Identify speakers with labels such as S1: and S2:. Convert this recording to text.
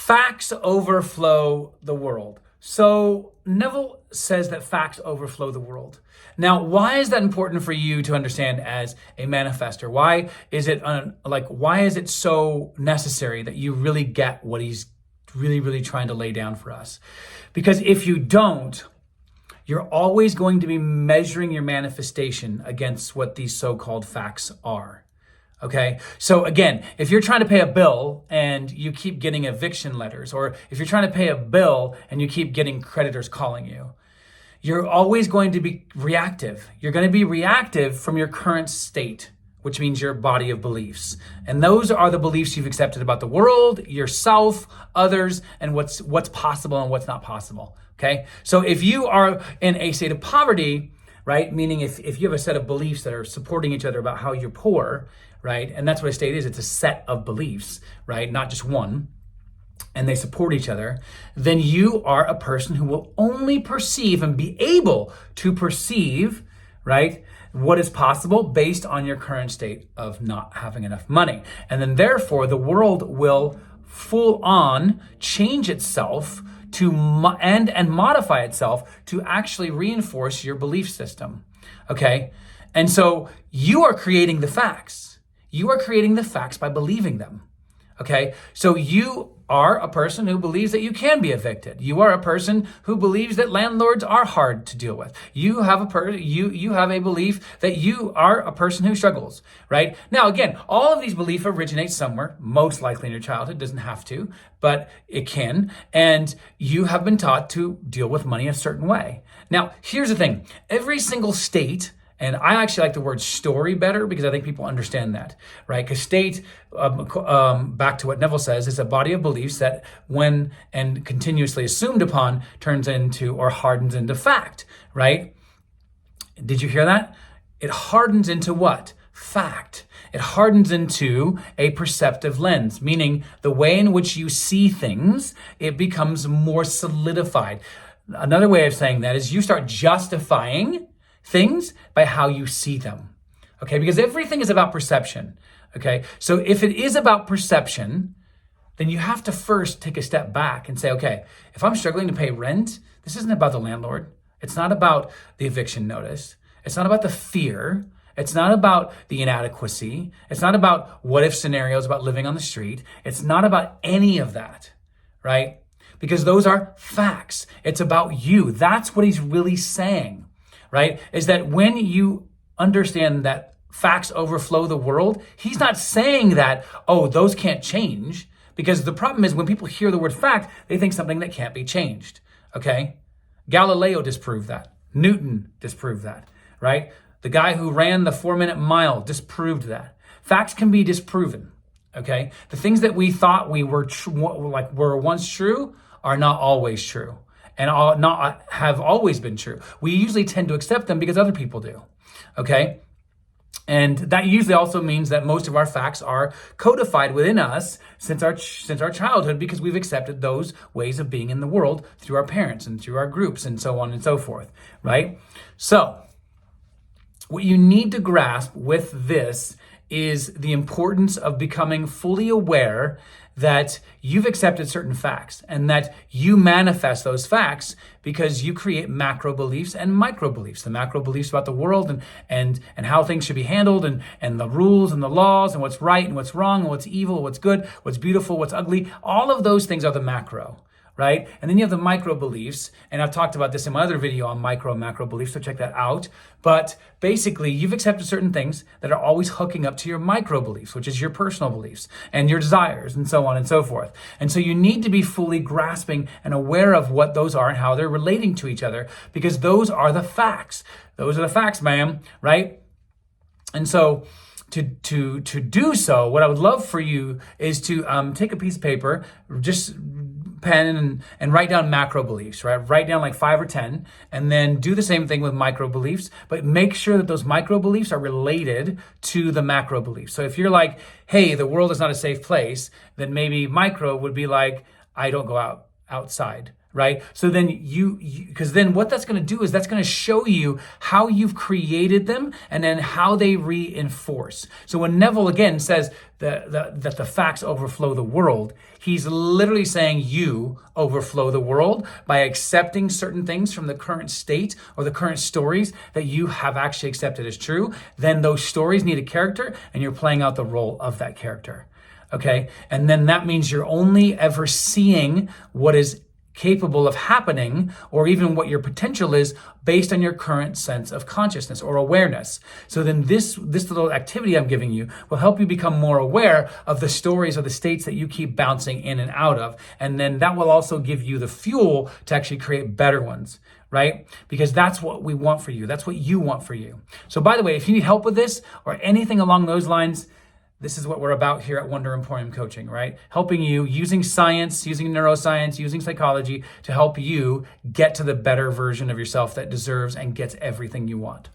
S1: Facts overflow the world. So Neville says that facts overflow the world. Now, why is that important for you to understand as a manifester? Why is it so necessary that you really get what he's really trying to lay down for us? Because if you don't, you're always going to be measuring your manifestation against what these so-called facts are. Okay. So again, if you're trying to pay a bill and you keep getting eviction letters, or if you're trying to pay a bill and you keep getting creditors calling you, you're always going to be reactive. You're going to be reactive from your current state, which means your body of beliefs. And those are the beliefs you've accepted about the world, yourself, others, and what's possible and what's not possible. Okay. So if you are in a state of poverty, right? Meaning if you have a set of beliefs that are supporting each other about how you're poor, right? And that's what a state is. It's a set of beliefs, right? Not just one. And they support each other. Then you are a person who will only perceive and be able to perceive, right, what is possible based on your current state of not having enough money. And then therefore the world will full on change itself to and modify itself to actually reinforce your belief system. Okay? And so you are creating the facts. You are creating the facts by believing them. Okay? So you are a person who believes that you can be evicted. You are a person who believes that landlords are hard to deal with. You have a belief that you are a person who struggles, right? Now, again, all of these beliefs originate somewhere, most likely in your childhood. It doesn't have to, but it can. And you have been taught to deal with money a certain way. Now, here's the thing. Every single state, and I actually like the word story better because I think people understand that, right? Because state, back to what Neville says, is a body of beliefs that when and continuously assumed upon turns into or hardens into fact, right? Did you hear that? It hardens into what? Fact. It hardens into a perceptive lens, meaning the way in which you see things, it becomes more solidified. Another way of saying that is you start justifying things by how you see them, okay? Because everything is about perception, okay? So if it is about perception, then you have to first take a step back and say, okay, if I'm struggling to pay rent, this isn't about the landlord. It's not about the eviction notice. It's not about the fear. It's not about the inadequacy. It's not about what if scenarios about living on the street. It's not about any of that, right? Because those are facts. It's about you. That's what he's really saying. Right? Is that when you understand that facts overflow the world, he's not saying that, oh, those can't change. Because the problem is when people hear the word fact, they think something that can't be changed. Okay? Galileo disproved that. Newton disproved that. Right? The guy who ran the 4-minute mile disproved that. Facts can be disproven. Okay? The things that we thought we were were once true are not always true. And have always been true. We usually tend to accept them because other people do, okay? And that usually also means that most of our facts are codified within us since our childhood because we've accepted those ways of being in the world through our parents and through our groups and so on and so forth, right? So what you need to grasp with this is the importance of becoming fully aware that you've accepted certain facts and that you manifest those facts because you create macro beliefs and micro beliefs. The macro beliefs about the world and how things should be handled and the rules and the laws and what's right and what's wrong and what's evil, what's good, what's beautiful, what's ugly. All of those things are the macro, right? And then you have the micro beliefs, and I've talked about this in my other video on micro and macro beliefs, so check that out. But basically, you've accepted certain things that are always hooking up to your micro beliefs, which is your personal beliefs and your desires and so on and so forth. And so you need to be fully grasping and aware of what those are and how they're relating to each other, because those are the facts. Those are the facts, ma'am, right? And so to do so, what I would love for you is to take a piece of paper, just pen and write down macro beliefs, right? Write down like 5 or 10, and then do the same thing with micro beliefs, but make sure that those micro beliefs are related to the macro beliefs. So if you're like, hey, the world is not a safe place, then maybe micro would be like, I don't go outside, right? So then because then what that's going to do is that's going to show you how you've created them and then how they reinforce. So when Neville again says that the facts overflow the world, he's literally saying you overflow the world by accepting certain things from the current state or the current stories that you have actually accepted as true. Then those stories need a character and you're playing out the role of that character. Okay? And then that means you're only ever seeing what is capable of happening, or even what your potential is based on your current sense of consciousness or awareness. So then this little activity I'm giving you will help you become more aware of the stories or the states that you keep bouncing in and out of. And then that will also give you the fuel to actually create better ones, right? Because that's what we want for you. That's what you want for you. So by the way, if you need help with this or anything along those lines, this is what we're about here at Wonder Emporium Coaching, right? Helping you using science, using neuroscience, using psychology to help you get to the better version of yourself that deserves and gets everything you want.